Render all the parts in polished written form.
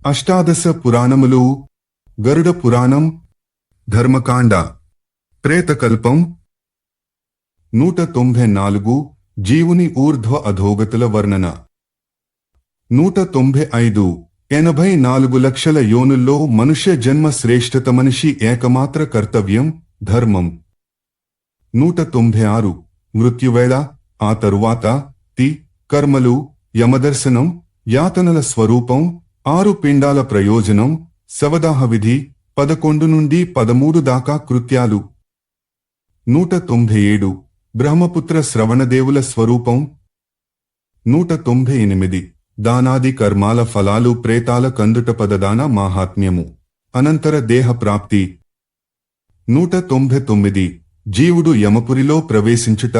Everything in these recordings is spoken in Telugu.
అష్టాదశ పురాణములు గరుడ పురాణం ధర్మకాండ ప్రేతకల్పం 194 జీవుని ఊర్ధ్వ అధోగతుల వర్ణన 195 84 లక్షల యోనుల్లో మనుష్య జన్మ శ్రేష్ఠత మనిషి ఏకమాత్ర కర్తవ్యం ధర్మం 196 మృత్యువేళ ఆ తరువాత కర్మలు యమదర్శనం యాతనల స్వరూపం 6 పిండాల ప్రయోజనం శవదాహ విధి 11 నుండి 13 దాకా కృత్యాలు 197 బ్రహ్మపుత్ర శ్రవణదేవుల స్వరూపం 198 దానాది కర్మాల ఫలాలు ప్రేతాల కందుట పదదాన మాహాత్మ్యము అనంతర దేహ ప్రాప్తి 199 జీవుడు యమపురిలో ప్రవేశించుట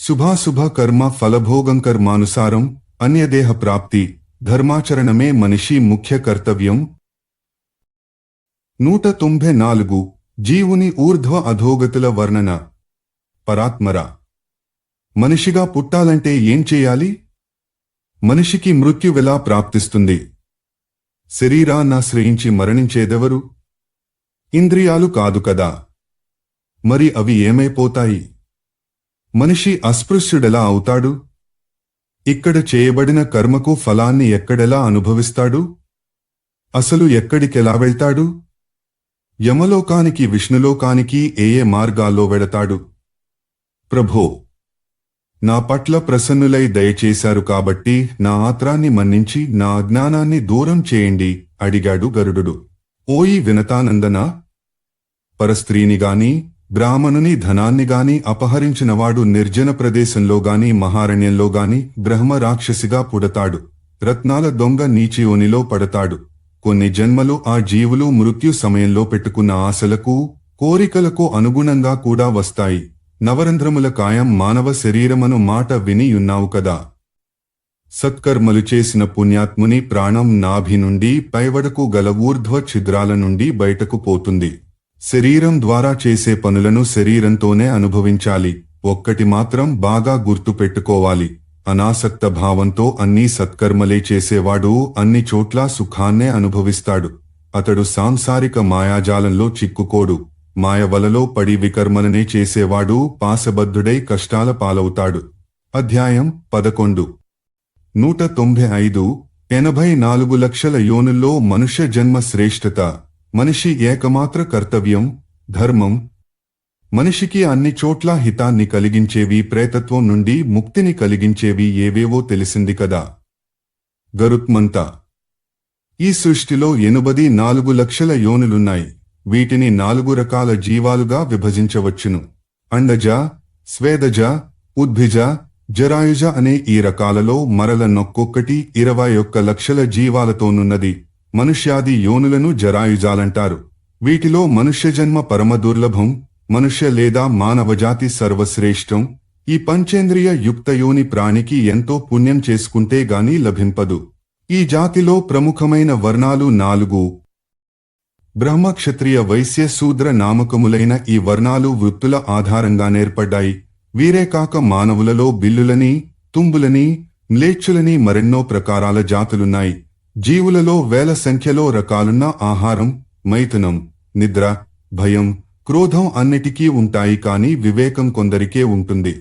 శుభాశుభ కర్మ ఫలభోగం కర్మానుసారం అన్యదేహ ప్రాప్తి ధర్మాచరణమే మనిషి ముఖ్య కర్తవ్యం 194 జీవుని ఊర్ధ్వ అధోగతుల వర్ణన పరాత్మర మనిషిగా పుట్టాలంటే ఏం చేయాలి? మనిషికి మృత్యువెలా ప్రాప్తిస్తుంది? శరీరాన్నాశ్రయించి మరణించేదెవరు? ఇంద్రియాలు కాదు కదా, మరి అవి ఏమైపోతాయి? మనిషి అస్పృశ్యుడెలా అవుతాడు? ఇక్కడ చేయబడిన కర్మకు ఫలాన్ని ఎక్కడెలా అనుభవిస్తాడు? అసలు ఎక్కడికెలా వెళ్తాడు? యమలోకానికి విష్ణులోకానికి ఏ మార్గాల్లో వెడతాడు? ప్రభో, నా పట్ల ప్రసన్నులై దయచేశారు కాబట్టి నా ఆత్రాన్ని మన్నించి నా అజ్ఞానాన్ని దూరం చేయండి అడిగాడు గరుడు. ఓయి వినతానందన, పరస్త్రీనిగాని బ్రాహ్మణుని ధనాన్నిగాని అపహరించినవాడు నిర్జన ప్రదేశంలోగాని మహారణ్యంలోగాని బ్రహ్మ రాక్షసిగా పుడతాడు. రత్నాల దొంగ నీచియోనిలో పడతాడు. కొన్ని జన్మలు ఆ జీవులు మృత్యు సమయంలో పెట్టుకున్న ఆశలకు కోరికలకు అనుగుణంగా కూడా వస్తాయి. నవరంధ్రముల కాయం మానవ శరీరమను మాట వినియున్నావు కదా. సత్కర్మలు చేసిన పుణ్యాత్ముని ప్రాణం నాభి నుండి పైవడకు గల ఊర్ధ్వ ఛిద్రాల నుండి బయటకు పోతుంది. శరీరం ద్వారా చేసే పనులను శరీరంతోనే అనుభవించాలి. ఒక్కటి మాత్రం బాగా గుర్తు పెట్టుకోవాలి. అనాసక్త భావంతో అన్ని సత్కర్మలే చేసేవాడు అన్ని చోట్ల సుఖాన్నే అనుభవిస్తాడు. అతడు సాంసారిక మాయాజాలంలో చిక్కుకోడు. మాయవలలో పడి వికర్మలనే చేసేవాడు పాశబద్ధుడై కష్టాల పాలవుతాడు. అధ్యాయం 11 195 84 లక్షల యోనుల్లో మనుష్య జన్మ శ్రేష్ఠత మనిషి ఏకమాత్ర కర్తవ్యం ధర్మం. మనిషికి అన్ని చోట్ల హితాన్ని కలిగించేవి, ప్రేతత్వం నుండి ముక్తిని కలిగించేవి ఏవేవో తెలిసింది కదా. గరుత్మంత, ఈ సృష్టిలో 84 లక్షల యోనులున్నాయి. వీటిని 4 రకాల జీవాలుగా విభజించవచ్చును. అండజ, స్వేదజ, ఉద్భిజ, జరాయుజ అనే ఈ రకాలలో మరల నొక్కొక్కటి 21 లక్షల జీవాలతోనున్నది. మనుష్యాది యోనులను జరాయుజాలంటారు. వీటిలో మనుష్యజన్మ పరమ దుర్లభం. మనుష్య లేదా మానవజాతి సర్వశ్రేష్టం. ఈ పంచేంద్రియ యుక్తయోని ప్రాణికి ఎంతో పుణ్యం చేసుకుంటే గాని లభింపదు. ఈ జాతిలో ప్రముఖమైన వర్ణాలు 4. బ్రహ్మ, క్షత్రియ, వైశ్య, శూద్ర నామకములైన ఈ వర్ణాలు వృత్తుల ఆధారంగా నేర్పడ్డాయి. వీరే కాక మానవులలో బిల్లులని, తుంబులని, మ్లేచ్చులని మరెన్నో ప్రకారాల జాతులున్నాయి. జీవులలో వేల సంఖ్యలో రకాలున్న ఆహారం, మైథునం, నిద్ర, భయం, క్రోధం అన్నిటికీ ఉంటాయి. కాని వివేకం కొందరికే ఉంటుంది.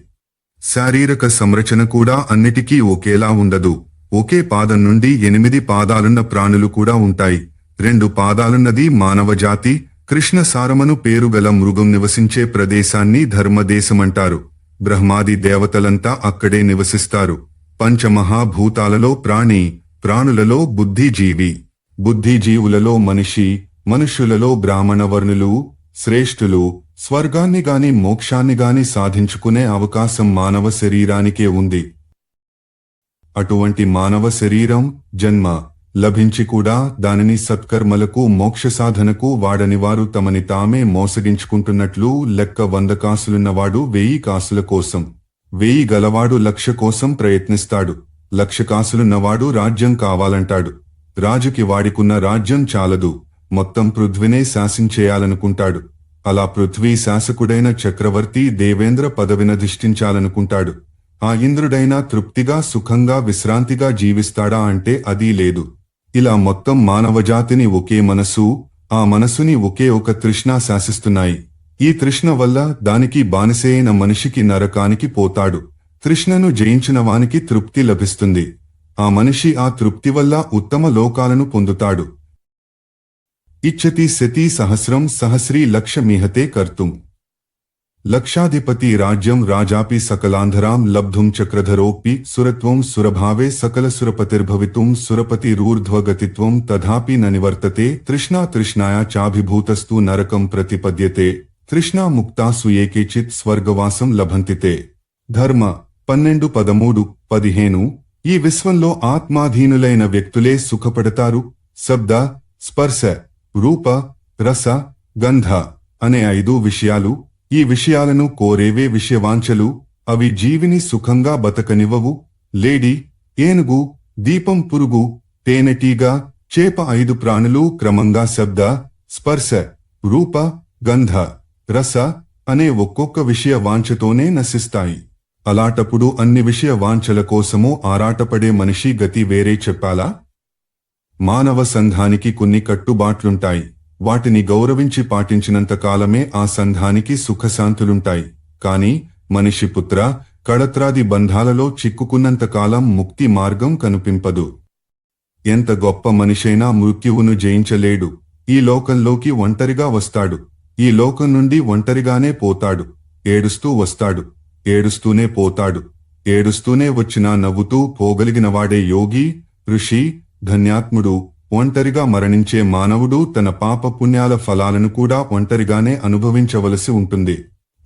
శారీరక సంరచన కూడా అన్నిటికీ ఒకేలా ఉండదు. ఒకే పాదం నుండి 8 పాదాలున్న ప్రాణులు కూడా ఉంటాయి. 2 పాదాలున్నది మానవజాతి. కృష్ణసారమను పేరుగల మృగం నివసించే ప్రదేశాన్ని ధర్మదేశమంటారు. బ్రహ్మాది దేవతలంతా అక్కడే నివసిస్తారు. పంచమహాభూతాలలో ప్రాణులలో బుద్ధిజీవి, బుద్ధిజీవులలో మనిషి, మనుష్యులలో బ్రాహ్మణవర్ణులు శ్రేష్ఠులు. స్వర్గాన్నిగాని మోక్షాన్నిగాని సాధించుకునే అవకాశం మానవ శరీరానికే ఉంది. అటువంటి మానవ శరీరం జన్మ లభించి కూడా దానిని సత్కర్మలకు మోక్ష సాధనకు వాడనివారు తమని తామే మోసగించుకుంటున్నట్లు లెక్క. 100 కాసులున్నవాడు 1000 కాసుల కోసం, 1000 గలవాడు 1,00,000 కోసం ప్రయత్నిస్తాడు. 1,00,000 కాసులున్నవాడు రాజ్యం కావాలంటాడు. రాజుకి వాడికున్న రాజ్యం చాలదు, మొత్తం పృథ్వీనే శాసించేయాలనుకుంటాడు. అలా పృథ్వీ శాసకుడైన చక్రవర్తి దేవేంద్ర పదవినధిష్ఠించాలనుకుంటాడు. ఆ ఇంద్రుడైనా తృప్తిగా సుఖంగా విశ్రాంతిగా జీవిస్తాడా అంటే అదీ లేదు. ఇలా మొత్తం మానవజాతిని ఒకే మనసు, ఆ మనసుని ఒకే ఒక తృష్ణ శాసిస్తున్నాయి. ఈ తృష్ణ వల్ల దానికి బానిసైన మనిషికి నరకానికి పోతాడు. తృష్ణను జయించిన వానికి తృప్తి లభిస్తుంది. ఆ మనిషి ఆ తృప్తి వల్ల ఉత్తమ లోకాలను పొందుతాడు. ఇచ్చతి శతి సహస్రం సహస్రీ లక్షమిహతే కర్తుం. లక్షాధిపతి రాజ్యం రాజాపి సకలాంధరాం లబ్ధుం చక్రధరోపి సురత్వం సురభావే సకల సురపతిర్భవితుం సురపతిరూర్ధ్వగతిత్వం తథాపి న నివర్తతే తృష్ణా తృష్ణాయా చాభిభూతస్తు నరకం ప్రతిపద్యతే తృష్ణా ముక్తాసు ఏకేచిత్ స్వర్గవాసం లభంతితే. ధర్మ 12:13-15. ఈ విశ్వంలో ఆత్మాధీనులైన వ్యక్తులే సుఖపడతారు. శబ్ద, స్పర్శ, రూప, రస, గంధ అనే 5 విషయాలు. ఈ విషయాలను కోరేవే విషయవాంఛలు. అవి జీవిని సుఖంగా బతకనివ్వవు. లేడి, ఏనుగు, దీపం, పురుగు, తేనెటీగ, చేప 5 ప్రాణులు క్రమంగా శబ్ద, స్పర్శ, రూప, గంధ, రస అనే ఒక్కొక్క విషయ వాంఛతోనే నశిస్తాయి. అలాటప్పుడు అన్ని విషయ వాంఛల కోసమూ ఆరాటపడే మనిషి గతి వేరే చెప్పాలా? మానవ సంఘానికి కొన్ని కట్టుబాట్లుంటాయి. వాటిని గౌరవించి పాటించినంత కాలమే ఆ సంఘానికి సుఖశాంతులుంటాయి. కాని మనిషి పుత్ర, కళత్రాది బంధాలలో చిక్కుకున్నంతకాలం ముక్తి మార్గం కనిపింపదు. ఎంత గొప్ప మనిషైనా మృత్యువును జయించలేడు. ఈ లోకంలోకి ఒంటరిగా వస్తాడు. ఈ లోకం నుండి ఒంటరిగానే పోతాడు. ఏడుస్తూ వస్తాడు, ఏడుస్తూనే పోతాడు. ఏడుస్తూనే వచ్చినా నవ్వుతూ పోగలిగినవాడే యోగి, ఋషి, ధన్యాత్ముడు. ఒంటరిగా మరణించే మానవుడు తన పాప పుణ్యాల ఫలాలను కూడా ఒంటరిగానే అనుభవించవలసి ఉంటుంది.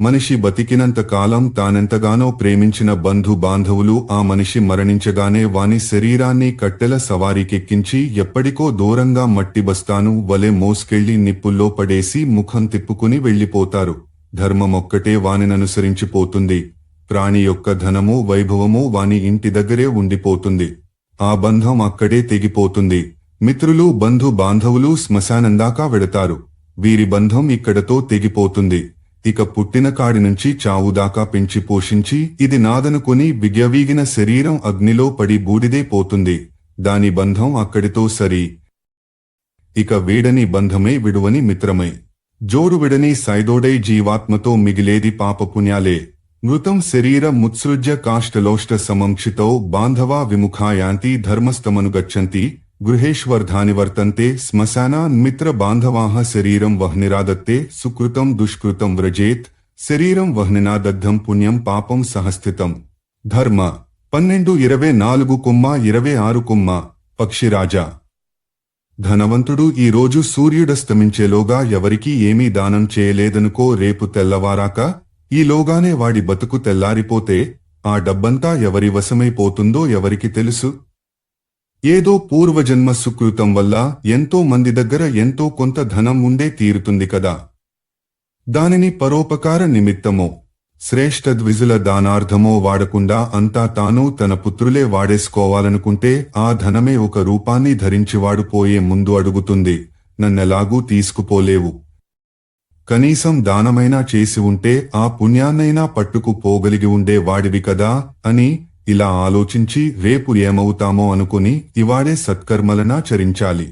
మనిషి బతికినంత కాలం తానెంతగానో ప్రేమించిన బంధు బాంధవులు ఆ మనిషి మరణించగానే వాని శరీరాన్ని కట్టెల సవారీకెక్కించి ఎప్పటికో దూరంగా మట్టి బస్తాను వలె మోసుకెళ్లి నిప్పుల్లో పడేసి ముఖం తిప్పుకుని వెళ్లిపోతారు. ధర్మమొక్కటే వానిననుసరించిపోతుంది. ప్రాణి యొక్క ధనమో వైభవమో వాని ఇంటి దగ్గరే ఉండిపోతుంది. ఆ బంధం అక్కడే తెగిపోతుంది. మిత్రులు, బంధు బాంధవులు శ్మశానందాకా వెడతారు. వీరి బంధం ఇక్కడతో తెగిపోతుంది. ఇక పుట్టిన కాడి నుంచి చావుదాకా పెంచి పోషించి ఇది నాదనుకుని బిగ్యవీగిన శరీరం అగ్నిలో పడి బూడిదే పోతుంది. దాని బంధం అక్కడితో సరి. ఇక వీడని బంధమే విడువని మిత్రమై జోడు విడని సైదోడై జీవాత్మతో మిగిలేది పాపపుణ్యాలే. మృతం శరీర ముత్సృజ్య కాష్టలోష్ట సమంక్షితో బాంధవా విముఖాయాంతి ధర్మస్తమనుగచ్చంతి గృహేష్వర్ధాని వర్తంతే శ్మశానాన్ మిత్ర బాంధవాః శరీరం వహ్నిరాదత్తే సుకృతం దుష్కృతం వ్రజేత్ శరీరం వహ్నినా దగ్ధం పుణ్యం పాపం సహస్థితం. ధర్మ 12:24-26. పక్షిరాజా, ధనవంతుడు ఈ రోజు సూర్యుడస్తమించేలోగా ఎవరికీ ఏమీ దానం చేయలేదనుకో, రేపు తెల్లవారాక ఈలోగానే వాడి బతుకు తెల్లారిపోతే ఆ డబ్బంతా ఎవరి వశమైపోతుందో ఎవరికి తెలుసు? ఏదో పూర్వజన్మ సుకృతం వల్ల ఎంతో మంది దగ్గర ఎంతో కొంత ధనం ఉండే తీరుతుంది కదా. దానిని పరోపకార నిమిత్తమో శ్రేష్ఠ ద్విజుల దానార్థమో వాడకుండా అంతా తాను తన పుత్రులే వాడేసుకోవాలనుకుంటే ఆ ధనమే ఒక రూపాన్ని ధరించివాడు పోయే ముందు అడుగుతుంది, నన్నెలాగూ తీసుకుపోలేవు, కనీసం దానమైనా చేసి ఉంటే ఆ పుణ్యాన్నైనా పట్టుకు పోగలిగి ఉండే వాడివి కదా అని ఇలా ఆలోచించి రేపు ఏమవుతామో అనుకుని ఇవాడే సత్కర్మలనాచరించాలి.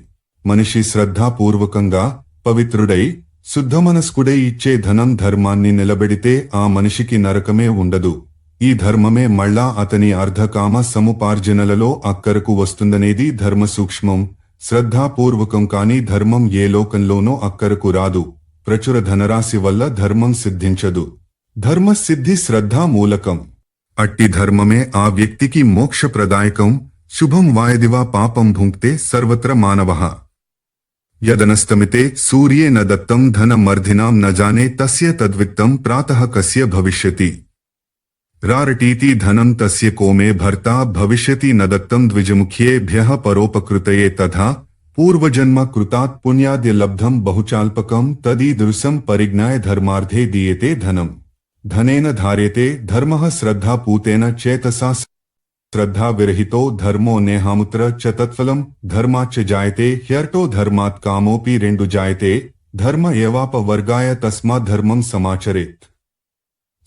మనిషి శ్రద్ధాపూర్వకంగా పవిత్రుడై శుద్ధమనస్కుడై ఇచ్చే ధనం ధర్మాన్ని నిలబెడితే ఆ మనిషికి నరకమే ఉండదు. ఈ ధర్మమే మళ్ళా అతని అర్ధకామ సముపార్జనలలో అక్కరకు వస్తుందనేది ధర్మ సూక్ష్మం. శ్రద్ధాపూర్వకం కాని ధర్మం ఏ లోకంలోనో అక్కరకు రాదు. ప్రచుర ధనరాశి వల్ల ధర్మం సిద్ధించదు. ధర్మసిద్ధి శ్రద్ధా మూలకం. అట్టి ధర్మమే ఆ వ్యక్తికి మోక్షప్రదాయకం. శుభం వాయదివా పాపం భుంక్తే సర్వత్ర మానవః. యదనస్తమితే సూర్యే న దత్తం ధనమర్ధినాం న జానే తస్య తద్విత్తం ప్రాతః కస్య భవిష్యతి. రారటీతి ధనం తస్య కోమే భర్తా భవిష్యతి న దత్తం ద్విజముఖ్యేభ్యః పరోపకృతయే తథా పూర్వజన్మ కృతాత్ పుణ్యాద్య లబ్ధం బహుచాల్పకం తదీదృశం పరిజ్ఞాయ ధర్మార్థే దీయతే ధనం. ధనేన ధార్యతే ధర్మః శ్రద్ధాపూతేన చేతసా శ్రద్ధా విరహితో ధర్మో నేహాముత్ర చ తత్ఫలం ధర్మాచ్చ జాయతే హ్యర్టో ధర్మాత్ కామోపి రెండు జాయతే ధర్మ ఏవాప వర్గాయ తస్మాత్ ధర్మం సమాచరేత్.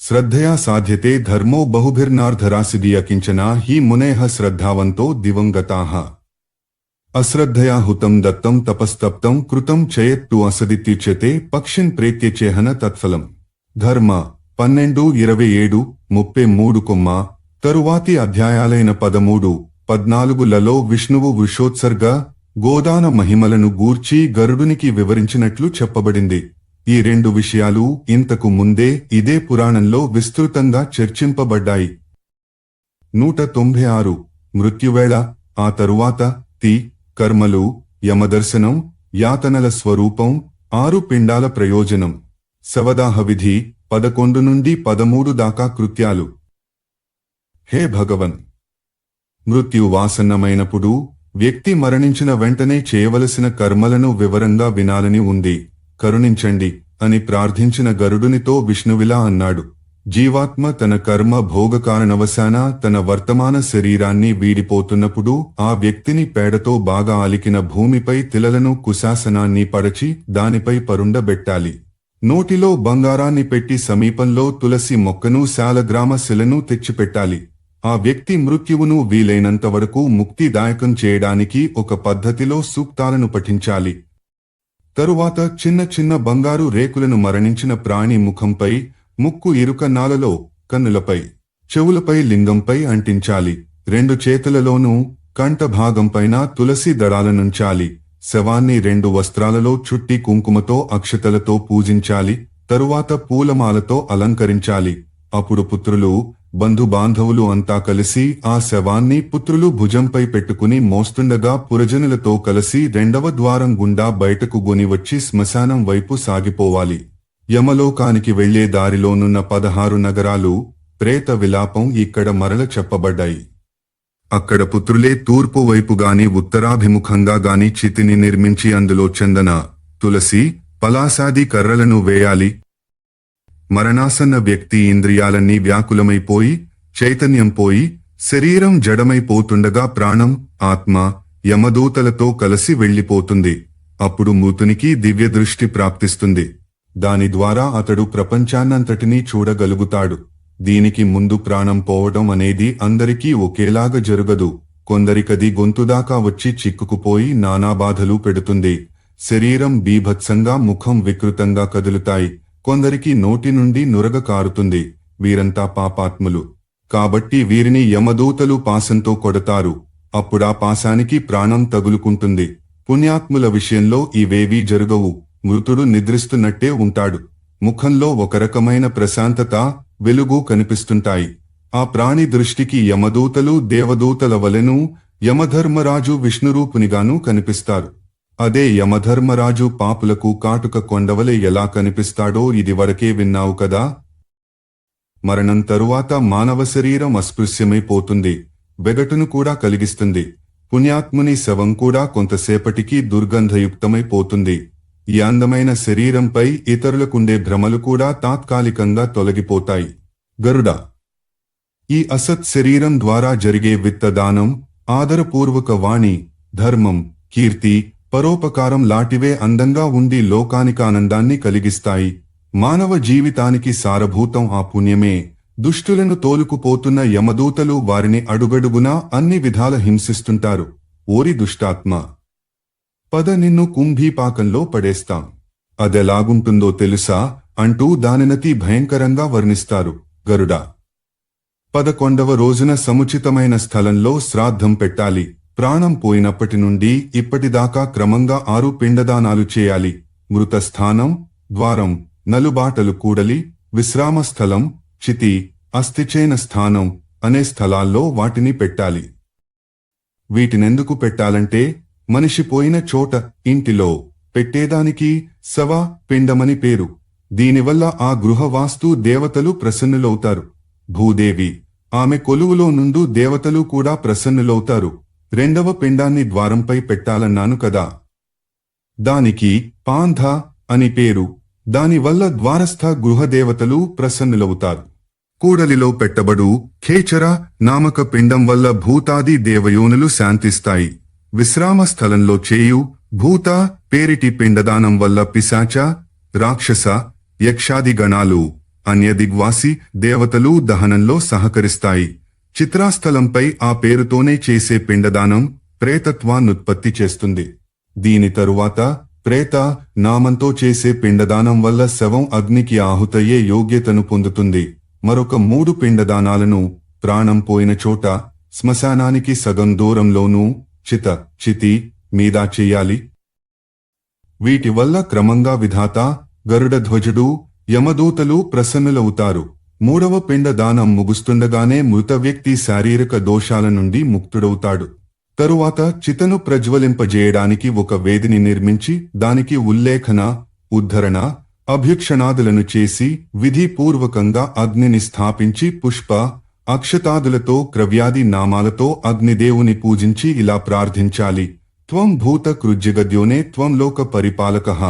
శ్రద్ధయా సాధ్యతే ధర్మో బహుభిర్నార్ధరాసిదియ కించనా హి మునేః శ్రద్ధావంతో దివంగతాః. అశ్రద్ధయా హుతం దత్తం తపస్తప్తం కృతం చయత్తు అసదిత్యుచ్యతే పక్షిన్ ప్రేత్యచేహన తత్ఫలం. ధర్మ 12:27-33 తరువాతి అధ్యాయాలైన 13-14లలో విష్ణువు వృషోత్సర్గ గోదాన మహిమలను గూర్చి గరుడునికి వివరించినట్లు చెప్పబడింది. ఈ రెండు విషయాలు ఇంతకు ముందే ఇదే పురాణంలో విస్తృతంగా చర్చింపబడ్డాయి. 196 మృత్యువేళ, ఆ తరువాత కర్మలు, యమదర్శనం, యాతనల స్వరూపం, 6 పిండాల ప్రయోజనం, శవదాహ విధి, 11-13 దాకా కృత్యాలు. హే భగవన్! మృత్యువాసన్నమైనప్పుడు వ్యక్తి మరణించిన వెంటనే చేయవలసిన కర్మలను వివరంగా వినాలని ఉంది, కరుణించండి అని ప్రార్థించిన గరుడునితో విష్ణువిలా అన్నాడు. జీవాత్మ తన కర్మ భోగకారణవశాన తన వర్తమాన శరీరాన్ని వీడిపోతున్నప్పుడు ఆ వ్యక్తిని పేడతో బాగా అలికిన భూమిపై తిలలను కుశాసనాన్ని పడచి దానిపై పరుండబెట్టాలి. నోటిలో బంగారాన్ని పెట్టి సమీపంలో తులసి మొక్కను శాలగ్రామ శిలను తెచ్చిపెట్టాలి. ఆ వ్యక్తి మృత్యువును వీలైనంత వరకు ముక్తిదాయకం చేయడానికి ఒక పద్ధతిలో సూక్తాలను పఠించాలి. తరువాత చిన్న చిన్న బంగారు రేకులను మరణించిన ప్రాణి ముఖంపై, ముక్కు ఇరుకన్నాలలో, కన్నులపై, చెవులపై, లింగంపై అంటించాలి. 2 చేతులలోనూ కంఠభాగంపైన తులసి దళాలనుంచాలి. శవాన్ని 2 వస్త్రాలలో చుట్టి కుంకుమతో అక్షతలతో పూజించాలి. తరువాత పూలమాలతో అలంకరించాలి. అప్పుడు పుత్రులు, బంధుబాంధవులు అంతా కలిసి ఆ శవాన్ని పుత్రులు భుజంపై పెట్టుకుని మోస్తుండగా పురజనులతో కలిసి 2వ ద్వారం గుండా బయటకు గొనివచ్చి శ్మశానం వైపు సాగిపోవాలి. యమలోకానికి వెళ్లే దారిలోనున్న 16 నగరాలు, ప్రేత విలాపం ఇక్కడ మరల చెప్పబడ్డాయి. అక్కడ పుత్రులే తూర్పు వైపుగాని ఉత్తరాభిముఖంగా గాని చితిని నిర్మించి అందులో చందన, తులసి, పలాసాది కర్రలను వేయాలి. మరణాసన్న వ్యక్తి ఇంద్రియాలన్నీ వ్యాకులమైపోయి, చైతన్యం పోయి, శరీరం జడమైపోతుండగా ప్రాణం, ఆత్మ, యమదూతలతో కలిసి వెళ్లిపోతుంది. అప్పుడు మృతునికి దివ్య దృష్టి ప్రాప్తిస్తుంది. దాని ద్వారా అతడు ప్రపంచాన్నంతటినీ చూడగలుగుతాడు. దీనికి ముందు ప్రాణం పోవడం అనేది అందరికీ ఒకేలాగా జరగదు. కొందరికది గొంతుదాకా వచ్చి చిక్కుకుపోయి నానాబాధలు పెడుతుంది. శరీరం బీభత్సంగా, ముఖం వికృతంగా కదులుతాయి. కొందరికి నోటి నుండి నురగ కారుతుంది. వీరంతా పాపాత్ములు. కాబట్టి వీరిని యమదూతలు పాశంతో కొడతారు. అప్పుడా పాశానికి ప్రాణం తగులుకుంటుంది. పుణ్యాత్ముల విషయంలో ఇవేవీ జరగవు. మృతుడు నిద్రిస్తున్నట్టే ఉంటాడు. ముఖంలో ఒక రకమైన ప్రశాంతత, వెలుగు కనిపిస్తుంటాయి. ఆ ప్రాణి దృష్టికి యమదూతలు దేవదూతల వలెను, యమధర్మరాజు విష్ణురూపునిగానూ కనిపిస్తారు. అదే యమధర్మరాజు పాపులకు కాటుక కొండవలె ఎలా కనిపిస్తాడో ఇదివరకే విన్నావు కదా. మరణం తరువాత మానవ శరీరం అస్పృశ్యమైపోతుంది. వెగటును కూడా కలిగిస్తుంది. పుణ్యాత్ముని శవం కూడా కొంతసేపటికి దుర్గంధయుక్తమైపోతుంది. ఈ అందమైన శరీరంపై ఇతరులకుండే భ్రమలు కూడా తాత్కాలికంగా తొలగిపోతాయి. గరుడ, ఈ అసత్ శరీరం ద్వారా జరిగే విత్తదానం, ఆదరపూర్వక వాణి, ధర్మం, కీర్తి, పరోపకారం లాంటివే అందంగా ఉండి లోకానికానందాన్ని కలిగిస్తాయి. మానవ జీవితానికి సారభూతం ఆ పుణ్యమే. దుష్టులను తోలుకుపోతున్న యమదూతలు వారిని అడుగడుగునా అన్ని విధాల హింసిస్తుంటారు. ఓరి దుష్టాత్మ, పద నిన్ను కుంభీపాకంలో పడేస్తాం. అదెలాగుంటుందో తెలుసా అంటూ దానినతి భయంకరంగా వర్ణిస్తారు. గరుడ, 11వ రోజున సముచితమైన స్థలంలో శ్రాద్ధం పెట్టాలి. ప్రాణం పోయినప్పటి నుండి ఇప్పటిదాకా క్రమంగా 6 పిండదానాలు చేయాలి. మృతస్థానం, ద్వారం, నలుబాటలు కూడలి, విశ్రామ స్థలం, చితి, అస్థిచేన స్థానం అనే స్థలాల్లో వాటిని పెట్టాలి. వీటినెందుకు పెట్టాలంటే మనిషి పోయిన చోట, ఇంటిలో పెట్టేదానికి శవ పిండమని పేరు. దీనివల్ల ఆ గృహవాస్తు దేవతలు ప్రసన్నులవుతారు. భూదేవి, ఆమె కొలువులో నుండు దేవతలు కూడా ప్రసన్నులవుతారు. 2వ పిండాన్ని ద్వారంపై పెట్టాలన్నాను కదా. దానికి పాంధ అని పేరు. దానివల్ల ద్వారస్థ గృహదేవతలు ప్రసన్నులవుతారు. కూడలిలో పెట్టబడు ఖేచర నామక పిండం వల్ల భూతాది దేవయోనులు శాంతిస్తాయి. విశ్రామ స్థలంలో చేయు భూత పేరిటి పిండదానం వల్ల పిశాచ, రాక్షస, యక్షాది గణాలు, అన్యదిగ్వాసి దేవతలు దహనంలో సహకరిస్తాయి. చిత్రాస్థలంపై ఆ పేరుతోనే చేసే పిండదానం ప్రేతత్వాన్నుత్పత్తి చేస్తుంది. దీని తరువాత ప్రేత నామంతో చేసే పిండదానం వల్ల శవం అగ్నికి ఆహుతయ్యే యోగ్యతను పొందుతుంది. మరొక 3 పిండదానాలను ప్రాణం పోయిన చోట శ్మశానానికి సగం దూరంలోనూ చితి మీద చెయ్యాలి. వీటి వల్ల క్రమంగా విధాత, గరుడధ్వజుడు, యమదూతలు ప్రసన్నులవుతారు. 3వ పిండదానం ముగుస్తుండగానే మృత వ్యక్తి శారీరక దోషాల నుండి ముక్తుడవుతాడు. తరువాత చితను ప్రజ్వలింపజేయడానికి ఒక వేదిని నిర్మించి దానికి ఉల్లేఖన, ఉద్ధరణ, అభ్యుక్షణాదులను చేసి విధిపూర్వకంగా అగ్నిని స్థాపించి పుష్ప, అక్షతాదులతో క్రవ్యాది నామాలతో అగ్నిదేవుని పూజించి ఇలా ప్రార్థించాలి. త్వం భూత కృజ్యగద్యోనే త్వం లోక పరిపాలకః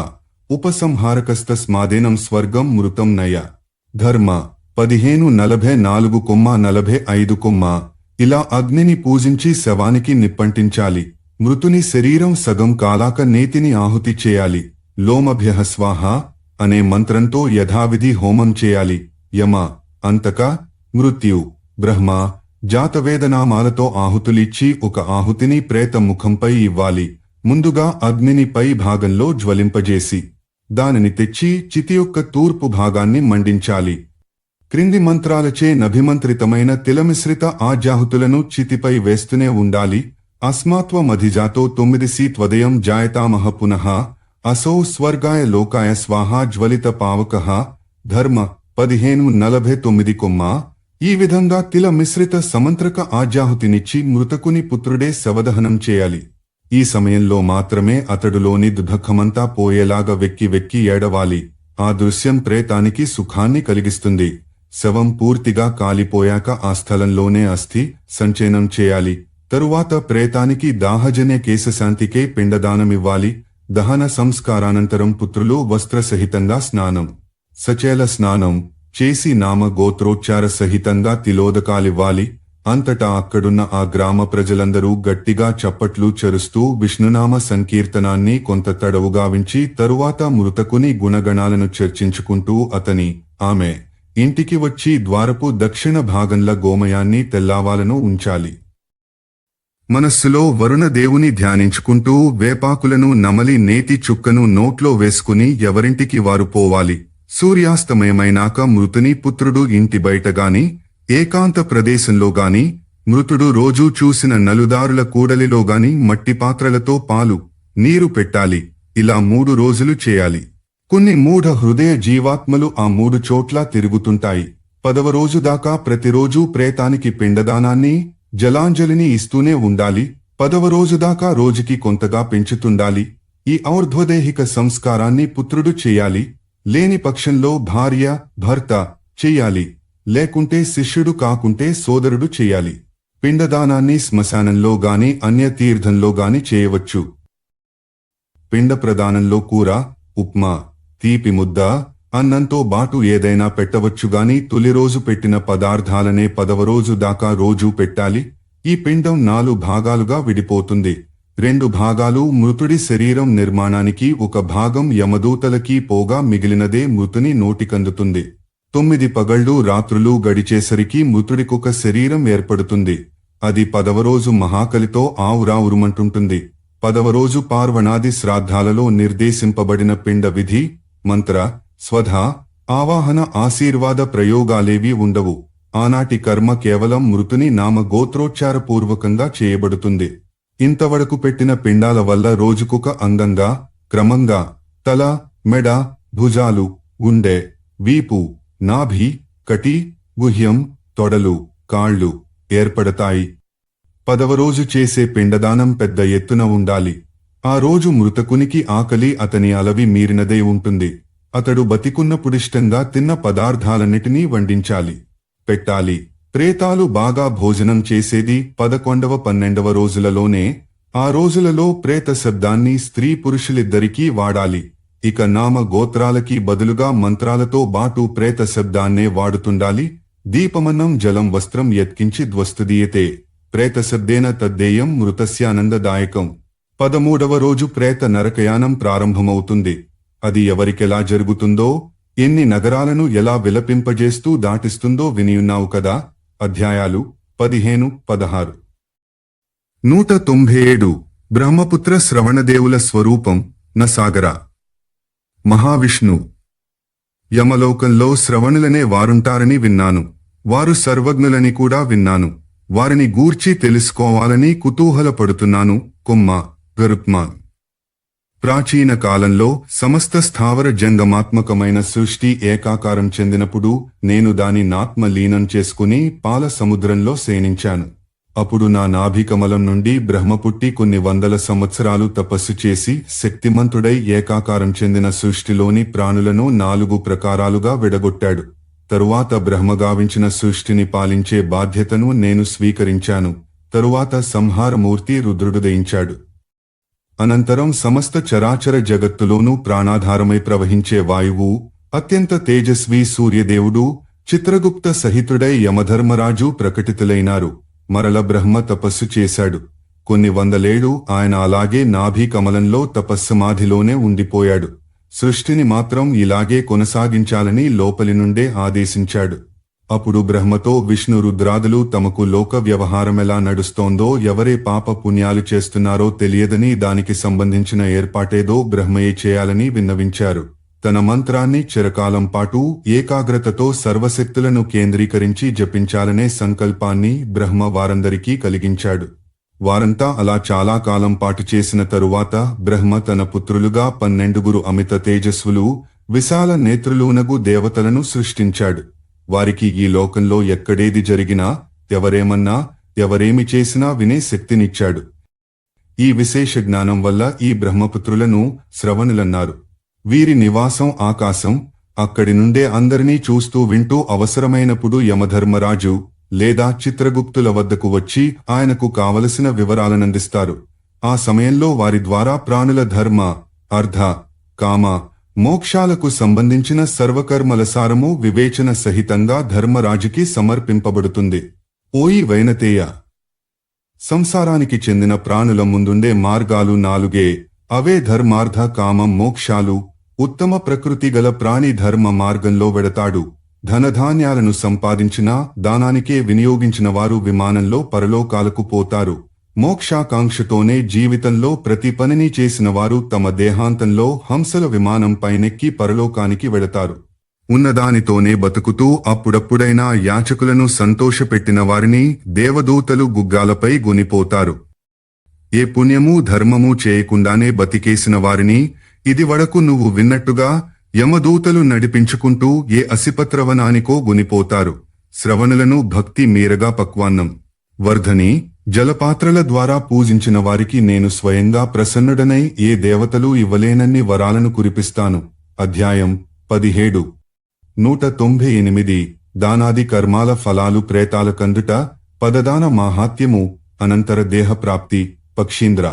ఉపసంహారకస్తస్మాదేనం స్వర్గం మృతం నయ. ధర్మ 15:44-45 ఇలా అగ్నిని పూజించి శవానికి నిప్పంటించాలి. మృతుని శరీరం సగం కాలాక నేతిని ఆహుతి చేయాలి. లోమభ్యః స్వాహ అనే మంత్రంతో యథావిధి హోమం చేయాలి. యమ, అంతక, మృత్యు, బ్రహ్మ, జాతవేదనామాలతో ఆహుతులిచ్చి ఒక ఆహుతిని ప్రేత ముఖంపై ఇవ్వాలి. ముందుగా అగ్నిని పై భాగంలో జ్వలింపజేసి దానిని తెచ్చి చితి యొక్క తూర్పు భాగాన్ని మండించాలి. క్రింది మంత్రాలచే నభిమంత్రితమైన తిలమిశ్రిత ఆజ్యాహుతులను చితిపై వేస్తూనే ఉండాలి. అస్మాత్వమధిజాతో 9 త్వదయం జాయతామహ పునః అసౌ స్వర్గాయ లోకాయ స్వాహా జ్వలిత పావకః. ధర్మ 15:49 ఈ విధంగా తిల మిశ్రిత సమంత్రక ఆజ్యాహుతినిచ్చి మృతకుని పుత్రుడే శవదహనం చేయాలి. ఈ సమయంలో మాత్రమే అతడులోని దుఃఖమంతా పోయేలాగా వెక్కి వెక్కి ఏడవాలి. ఆ దృశ్యం ప్రేతానికి సుఖాన్ని కలిగిస్తుంది. శవం పూర్తిగా కాలిపోయాక ఆ స్థలంలోనే అస్థి సంచయనం చేయాలి. తరువాత ప్రేతానికి దాహజన్య కేశశాంతికే పిండదానమివ్వాలి. దహన సంస్కారానంతరం పుత్రులు వస్త్రసహితంగా స్నానం, సచేల స్నానం చేసి నామ గోత్రోచ్చార సహితంగా తిలోదకాలివ్వాలి. అంతటా అక్కడున్న ఆ గ్రామ ప్రజలందరూ గట్టిగా చప్పట్లు చరుస్తూ విష్ణునామ సంకీర్తనాన్ని కొంత తడవుగావించి తరువాత మృతకుని గుణగణాలను చర్చించుకుంటూ అతని, ఆమె ఇంటికి వచ్చి ద్వారపు దక్షిణ భాగంలో గోమయాన్ని తెల్లావాలను ఉంచాలి. మనస్సులో వరుణదేవుని ధ్యానించుకుంటూ వేపాకులను నమలి నేతి చుక్కను నోట్లో వేసుకుని ఎవరింటికి వారు పోవాలి. సూర్యాస్తమయమైనాక మృతుని పుత్రుడు ఇంటి బయటగాని ఏకాంత ప్రదేశంలోగాని మృతుడు రోజూ చూసిన నలుదారుల కూడలిలోగాని మట్టి పాత్రలతో పాలు, నీరు పెట్టాలి. ఇలా 3 రోజులు చేయాలి. కొన్ని మూఢ హృదయ జీవాత్మలు ఆ 3 చోట్ల తిరుగుతుంటాయి. 10వ రోజు దాకా ప్రతిరోజూ ప్రేతానికి పిండదానాన్ని, జలాంజలిని ఇస్తూనే ఉండాలి. 10వ రోజు దాకా రోజుకి కొంతగా పెంచుతుండాలి. ఈ ఔర్ధ్వదేహిక సంస్కారాన్ని పుత్రుడు చేయాలి. లేని పక్షంలో భార్య, భర్త చెయ్యాలి. లేకుంటే శిష్యుడు కాకుంటే సోదరుడు చెయ్యాలి. పిండదానాన్ని శ్మశానంలో గాని అన్య తీర్థంలో గాని చేయవచ్చు. పిండ ప్రదానంలో కూర, ఉప్మా, తీపి ముద్ద, అన్నంతో బాటు ఏదైనా పెట్టవచ్చుగాని తొలి రోజు పెట్టిన పదార్థాలనే 10వ రోజు దాకా రోజూ పెట్టాలి. ఈ పిండం 4 భాగాలుగా విడిపోతుంది. 2 భాగాలు మృతుడి శరీరం నిర్మాణానికి, 1 భాగం యమదూతలకి పోగా మిగిలినదే మృతుని నోటికందుతుంది. 9 పగళ్ళు రాత్రులు గడిచేసరికి మృతుడికొక శరీరం ఏర్పడుతుంది. అది 10వ రోజు మహాకలితో ఆవురా ఉరుమంటుంటుంది. 10వ రోజు పార్వణాది శ్రాద్ధాలలో నిర్దేశింపబడిన పిండ విధి, మంత్ర, స్వధ, ఆవాహన, ఆశీర్వాద ప్రయోగాలేవీ ఉండవు. ఆనాటి కర్మ కేవలం మృతుని నామ గోత్రోచ్చారపూర్వకంగా చేయబడుతుంది. ఇంతవరకు పెట్టిన పిండాల వల్ల రోజుకొక అంగంగా క్రమంగా తల, మెడ, భుజాలు, గుండె, వీపు, నాభి, కటి, గుహ్యం, తొడలు, కాళ్ళు ఏర్పడతాయి. 10వ రోజు చేసే పిండదానం పెద్ద ఎత్తున ఉండాలి. ఆ రోజు మృతకునికి ఆకలి అతని అలవి మీరినదే ఉంటుంది. అతడు బతికున్నప్పుడిష్టంగా తిన్న పదార్థాలన్నిటినీ వండించాలి, పెట్టాలి. ప్రేతాలు బాగా భోజనం చేసేది 11వ 12వ రోజులలోనే. ఆ రోజులలో ప్రేత శబ్దాన్ని స్త్రీ పురుషులిద్దరికీ వాడాలి. ఇక నామ గోత్రాలకి బదులుగా మంత్రాలతో బాటు ప్రేత శబ్దాన్నే వాడుతుండాలి. దీపమన్నం జలం వస్త్రం యత్కించి ద్వస్తుదీయతే ప్రేత శబ్దేన తద్దేయం మృతస్యానందదాయకం. 13వ రోజు ప్రేత నరకయానం ప్రారంభమవుతుంది. అది ఎవరికెలా జరుగుతుందో, ఎన్ని నగరాలను ఎలా విలపింపజేస్తూ దాటిస్తుందో వినియున్నావు కదా. అధ్యాయాలు 15-16. 197 బ్రహ్మపుత్ర శ్రవణదేవుల స్వరూపం నసాగర. మహావిష్ణు. యమలోకంలో శ్రవణులనే వారుంటారని విన్నాను. వారు సర్వజ్ఞులని కూడా విన్నాను. వారిని గూర్చి తెలుసుకోవాలని కుతూహలపడుతున్నాను. కొమ్మ గరుత్మాన్. ప్రాచీన కాలంలో సమస్త స్థావర జంగమాత్మకమైన సృష్టి ఏకాకారం చెందినప్పుడు నేను దాని నాత్మ లీనం చేసుకుని పాల సముద్రంలో శయనించాను. అప్పుడు నా నాభికమలం నుండి బ్రహ్మ పుట్టి కొన్ని వందల సంవత్సరాలు తపస్సు చేసి శక్తిమంతుడై ఏకాకారం చెందిన సృష్టిలోని ప్రాణులను 4 ప్రకారాలుగా విడగొట్టాడు. తరువాత బ్రహ్మగావించిన సృష్టిని పాలించే బాధ్యతను నేను స్వీకరించాను. తరువాత సంహారమూర్తి రుద్రుడు దయించాడు. అనంతరం సమస్త చరాచర జగత్తులోనూ ప్రాణాధారమై ప్రవహించే వాయువు, అత్యంత తేజస్వి సూర్యదేవుడు, చిత్రగుప్త సహితుడై యమధర్మరాజు ప్రకటితులైనారు. మరల బ్రహ్మ తపస్సు చేశాడు. కొన్ని వందలేళ్లు ఆయన అలాగే నాభి కమలంలో తపస్సమాధిలోనే ఉండిపోయాడు. సృష్టిని మాత్రం ఇలాగే కొనసాగించాలని లోపలి నుండే ఆదేశించాడు. అప్పుడు బ్రహ్మతో విష్ణు రుద్రాదులు తమకు లోక వ్యవహారమెలా నడుస్తోందో, ఎవరే పాప పుణ్యాలు చేస్తున్నారో తెలియదని దానికి సంబంధించిన ఏర్పాటేదో బ్రహ్మయే చేయాలని విన్నవించారు. తన మంత్రాన్ని చిరకాలం పాటు ఏకాగ్రతతో సర్వశక్తులను కేంద్రీకరించి జపించాలనే సంకల్పాన్ని బ్రహ్మ వారందరికీ కలిగించాడు. వారంతా అలా చాలా కాలం పాటు చేసిన తరువాత బ్రహ్మ తన పుత్రులుగా 12 అమిత తేజస్వులు, విశాల నేత్రులునగు దేవతలను సృష్టించాడు. వారికి ఈ లోకంలో ఎక్కడేది జరిగినా, ఎవరేమన్నా, ఎవరేమి చేసినా వినే శక్తినిచ్చాడు. ఈ విశేష జ్ఞానం వల్ల ఈ బ్రహ్మపుత్రులను శ్రవణులన్నారు. వీరి నివాసం ఆకాశం. అక్కడి నుండే అందరినీ చూస్తూ వింటూ అవసరమైనప్పుడు యమధర్మరాజు లేదా చిత్రగుప్తుల వద్దకు వచ్చి ఆయనకు కావలసిన వివరాలనందిస్తారు. ఆ సమయంలో వారి ద్వారా ప్రాణుల ధర్మ, అర్థ, కామ, మోక్షాలకు సంబంధించిన సర్వకర్మల సారము వివేచన సహితంగా ధర్మరాజుకి సమర్పింపబడుతుంది. ఓయి వైనతేయ. సంసారానికి చెందిన ప్రాణుల ముందుండే మార్గాలు 4. అవే ధర్మార్థ కామం మోక్షాలు. ఉత్తమ ప్రకృతి గల ప్రాణి ధర్మ మార్గంలో వెడతాడు. ధనధాన్యాలను సంపాదించినా దానానికే వినియోగించిన వారు విమానంలో పరలోకాలకు పోతారు. మోక్షాకాంక్షతోనే జీవితంలో ప్రతి పనిని చేసిన వారు తమ దేహాంతంలో హంసల విమానం పైనెక్కి పరలోకానికి వెళతారు. ఉన్నదానితోనే బతుకుతూ అప్పుడప్పుడైనా యాచకులను సంతోషపెట్టిన వారిని దేవదూతలు గుగ్గాలపై గునిపోతారు. ఏ పుణ్యమూ ధర్మమూ చేయకుండానే బతికేసిన వారిని ఇది వరకు నువ్వు విన్నట్టుగా యమదూతలు నడిపించుకుంటూ ఏ అసిపత్రవనానికో గునిపోతారు. శ్రవణులను భక్తి మీరగా పక్వాన్నం, వర్ధని, జలపాత్రల ద్వారా పూజించిన వారికి నేను స్వయంగా ప్రసన్నుడనై ఏ దేవతలు ఇవ్వలేనన్ని వరాలను కురిపిస్తాను. అధ్యాయం 17. 198 దానాది కర్మాల ఫలాలు ప్రేతాల కందుట. పదదాన మాహాత్మ్యము. అనంతర దేహప్రాప్తి. పక్షీంద్ర.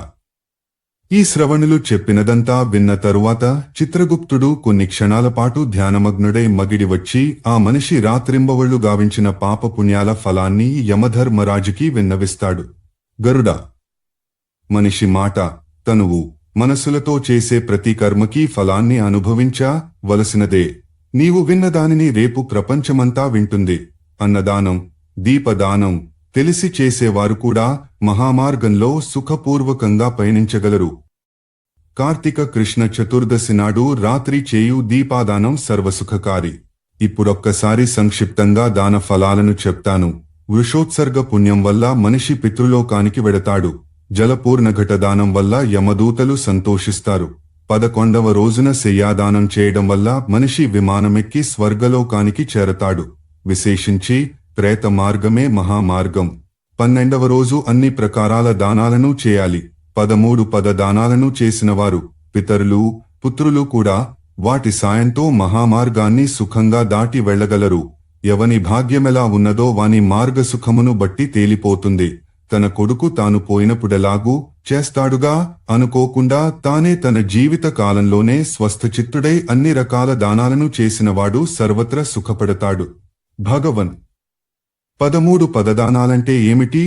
ఈ శ్రవణులు చెప్పినదంతా విన్న తరువాత చిత్రగుప్తుడు కొన్ని క్షణాల పాటు ధ్యానమగ్నుడై మగిడి వచ్చి ఆ మనిషి రాత్రింబవళ్లు గావించిన పాపపుణ్యాల ఫలాన్ని యమధర్మరాజుకి విన్నవిస్తాడు. గరుడ. మనిషి మాట, తనువు, మనసులతో చేసే ప్రతి కర్మకి ఫలాన్ని అనుభవించా వలసినదే. నీవు విన్నదానిని రేపు ప్రపంచమంతా వింటుంది. అన్నదానం, దీపదానం తెలిసి చేసేవారు కూడా మహామార్గంలో సుఖపూర్వకంగా పయనించగలరు. కార్తీక కృష్ణ చతుర్దశి నాడు రాత్రి చేయు దీపాదానం సర్వసుఖకారి. ఇప్పుడొక్కసారి సంక్షిప్తంగా దాన ఫలాలను చెప్తాను. వృషోత్సర్గ పుణ్యం వల్ల మనిషి పితృలోకానికి వెడతాడు. జలపూర్ణఘట దానం వల్ల యమదూతలు సంతోషిస్తారు. 11వ రోజున శయ్యాదానం చేయడం వల్ల మనిషి విమానమెక్కి స్వర్గలోకానికి చేరతాడు. విశేషించి ప్రేత మార్గమే మహామార్గం. 12వ రోజు అన్ని ప్రకారాల దానాలను చేయాలి. 13 పదదానాలను చేసినవారు, పితరులు, పుత్రులు కూడా వాటి సాయంతో మహామార్గాన్ని సుఖంగా దాటి వెళ్లగలరు. ఎవని భాగ్యమెలా ఉన్నదో వాని మార్గసుఖమును బట్టి తేలిపోతుంది. తన కొడుకు తాను పోయినప్పుడెలాగూ చేస్తాడుగా అనుకోకుండా తానే తన జీవిత కాలంలోనే స్వస్థచిత్తుడై అన్ని రకాల దానాలను చేసినవాడు సర్వత్రా సుఖపడతాడు. భగవన్. 13 పదదానాలంటే ఏమిటి?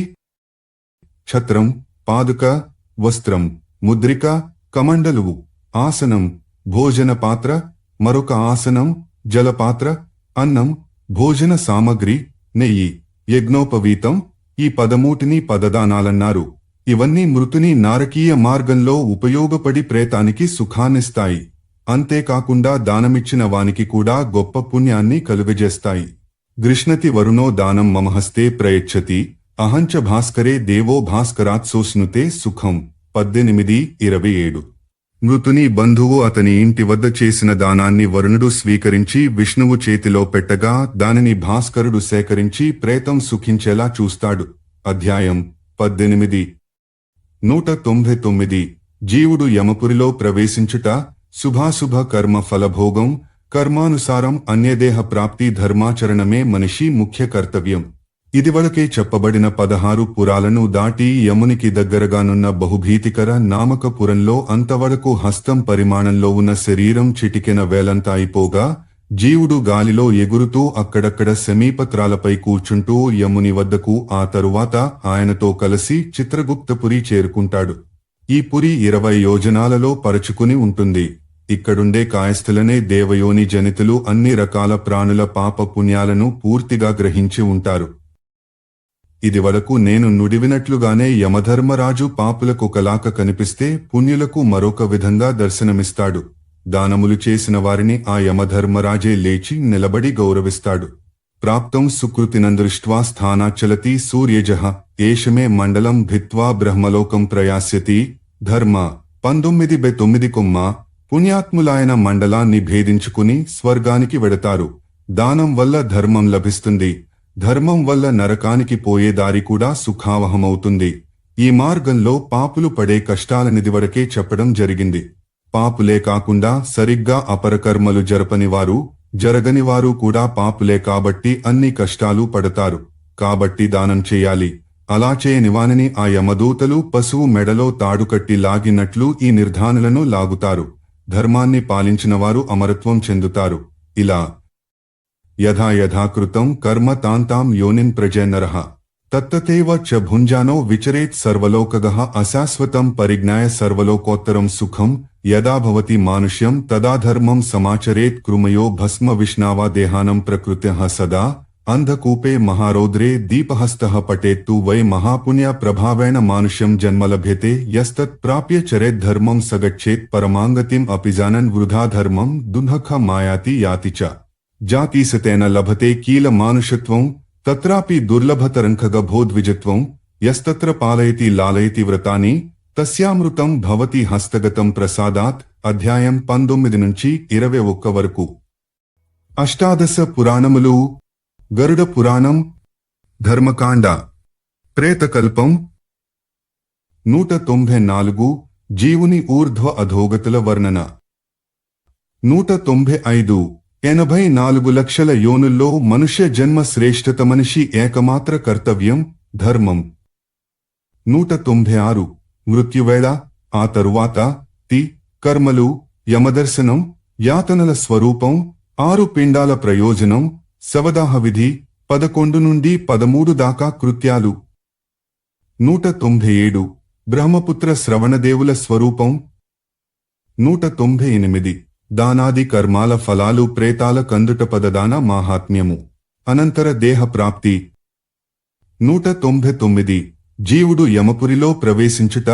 ఛత్రం, పాదుక, వస్త్రం, ముద్రిక, కమండలువు, ఆసనం, భోజన పాత్ర, మరొక ఆసనం, జలపాత్ర, అన్నం, భోజన సామగ్రి, నెయ్యి, యజ్ఞోపవీతం. ఈ 13ని పదదానాలన్నారు. ఇవన్నీ మృతుని నారకీయ మార్గంలో ఉపయోగపడి ప్రేతానికి సుఖాన్నిస్తాయి. అంతేకాకుండా దానమిచ్చిన వానికి కూడా గొప్ప పుణ్యాన్ని కలుగజేస్తాయి. గృష్ణతి వరుణో దానం మమహస్తే ప్రయచ్చతి అహంచ భాస్కరే దేవో భాస్కరాత్ సోస్నుతే సుఖం. 18:27. మృతుని బంధువు అతని ఇంటి వద్ద చేసిన దానాన్ని వరుణుడు స్వీకరించి విష్ణువు చేతిలో పెట్టగా దానిని భాస్కరుడు సేకరించి ప్రేతం సుఖించేలా చూస్తాడు. అధ్యాయం 18. 199. జీవుడు యమపురిలో ప్రవేశించుట, శుభాశుభ కర్మ ఫలభోగం, కర్మానుసారం అన్యదేహ ప్రాప్తి ధర్మాచరణమే మనిషి ముఖ్య కర్తవ్యం. ఇదివరకే చెప్పబడిన 16 పురాలను దాటి యమునికి దగ్గరగానున్న బహుభీతికర నామకపురంలో అంతవరకు హస్తం పరిమాణంలో ఉన్న శరీరం చిటికెన వేలంత అయిపోగా జీవుడు గాలిలో ఎగురుతూ అక్కడక్కడ సమీపత్రాలపై కూర్చుంటూ యముని వద్దకు, ఆ తరువాత ఆయనతో కలిసి చిత్రగుప్తపురి చేరుకుంటాడు. ఈ పురి 20 యోజనాలలో పరచుకుని ఉంటుంది. ఇక్కడుండే కాయస్థులనే దేవయోని జనితులు అన్ని రకాల ప్రాణుల పాప పుణ్యాలను పూర్తిగా గ్రహించి ఉంటారు. ఇదివరకు నేను నుడివినట్లుగానే యమధర్మరాజు పాపులకు ఒకలాక కనిపిస్తే పుణ్యులకు మరొక విధంగా దర్శనమిస్తాడు. దానములు చేసిన వారిని ఆ యమధర్మరాజే లేచి నిలబడి గౌరవిస్తాడు. ప్రాప్తం సుకృతినందృష్ట్వా స్థానాచలతి సూర్యజః ఏషమే మండలం భిత్వా బ్రహ్మలోకం ప్రయాస్యతి. ధర్మ 19:9. పుణ్యాత్ములాయన మండలాన్ని భేదించుకుని స్వర్గానికి వెడతారు. దానం వల్ల ధర్మం లభిస్తుంది. ధర్మం వల్ల నరకానికి పోయే దారి కూడా సుఖావహమవుతుంది. ఈ మార్గంలో పాపులు పడే కష్టాలనిదివరకే చెప్పడం జరిగింది. పాపులే కాకుండా సరిగ్గా అపరకర్మలు జరపనివారు, జరగనివారు కూడా పాపులే కాబట్టి అన్ని కష్టాలు పడతారు. కాబట్టి దానం చేయాలి. అలా చేయనివానిని ఆ యమదూతలు పశువు మెడలో తాడుకట్టి లాగినట్లు ఈ నిర్ధారణలను లాగుతారు. ధర్మాన్ని పాలించినవారు అమరత్వం చెందుతారు. ఇలా యథా యథాకృతం కర్మ తాంతాం యోనిన్ ప్రజేనరః తత్తతేవ చ భుంజానో విచరేత్ సర్వలోకగః అశాశ్వతం పరిజ్ఞాయ సర్వలోకోత్తరం సుఖం యదా భవతి మానుష్యం తదా ధర్మం సమాచరేత్ కృమయో భస్మ విష్ణావా దేహానం ప్రకృత్యః సదా అంధకూపే మహారౌద్రే దీపహస్తః పటేత్తు వై మహాపుణ్య ప్రభావేణ మానుష్యం జన్మలభ్యతే యస్తత్ ప్రాప్య చరేద్ధర్మం సగచ్చేత్ పరమాంగతిం అపిజానన్ వృధా ధర్మం దుఃఖ మాయాతి యాతి చ జాతీసతేన లభతే కీల మానుషత్వం తత్రాపి దుర్లభతరంఖగభోద్విజత్వం యస్తత్ర పాలయతి లాలయతి వ్రతాని తస్యామృతం భవతి హస్తగతం ప్రసాదాత్. అధ్యాయం 19-21 వరకు. అష్టాదశ పురాణములు. గరుడ పురాణం, ధర్మకాండ, ప్రేతకల్పం. 194. జీవుని ఊర్ధ్వ అధోగతుల వర్ణన. 195. 84 లక్షల యోనుల్లో మనుష్య జన్మ శ్రేష్ఠత మనిషి ఏకమాత్ర కర్తవ్యం, ధర్మం. 196. మృత్యువేళ, ఆ తరువాత కర్మలు, యమదర్శనం, యాతనల స్వరూపం, 6 పిండాల ప్రయోజనం, శవదాహ విధి, 11-13 దాకా కృత్యాలు. 197. బ్రహ్మపుత్ర శ్రవణదేవుల స్వరూపం. 198. దానాది కర్మాల ఫలాలు, ప్రేతాల కందుట పదదాన మాహాత్మ్యము, అనంతర దేహ ప్రాప్తి. 199. జీవుడు యమపురిలో ప్రవేశించుట,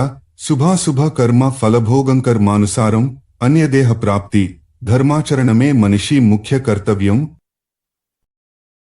శుభాశుభ కర్మ ఫలభోగం, కర్మానుసారం అన్యదేహ ప్రాప్తి, ధర్మాచరణమే మనిషి ముఖ్య కర్తవ్యం.